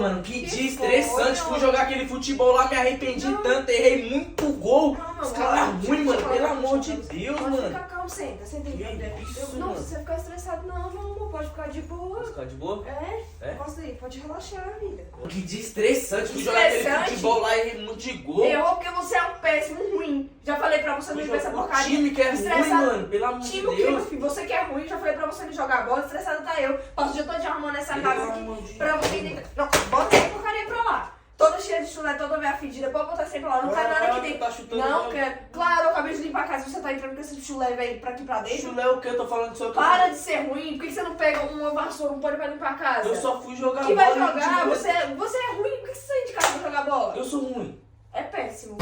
Mano, que dia estressante. Fui jogar aquele futebol lá, me arrependi tanto, errei muito gol. Os caras ruins, mano, pelo amor de Deus, Pode mano. ficar calmo, senta aí. Que isso, Não mano? precisa ficar estressado não, meu amor, pode ficar de boa. Ficar de boa? É? Posso ir, pode relaxar, vida. Que dia estressante. Fui jogar aquele futebol lá e errei muito de gol. Errou porque você é um péssimo ruim. Já falei pra você não ir pra essa porcaria. O time que é ruim, mano, pelo amor de Time o quê, meu Deus. filho? Você que é ruim, já falei pra você não jogar bola, estressada tá eu. Passo o dia todo arrumando essa casa aqui pra você entender. Não, bota essa porcaria pra lá. Toda cheia de chulé, toda minha fedida, pode botar sempre lá, não quero nada aqui dentro. Não quero. Claro, eu acabei de limpar a casa e você tá entrando com esse chulé, velho, pra aqui pra dentro. Chulé o que? Eu tô falando só que Para de ser ruim, por que você não pega uma vassoura, um pano pra limpar a casa? eu só fui jogar Que bola. vai jogar? Você é ruim, por que você sai de casa pra jogar bola? Eu sou ruim. É péssimo.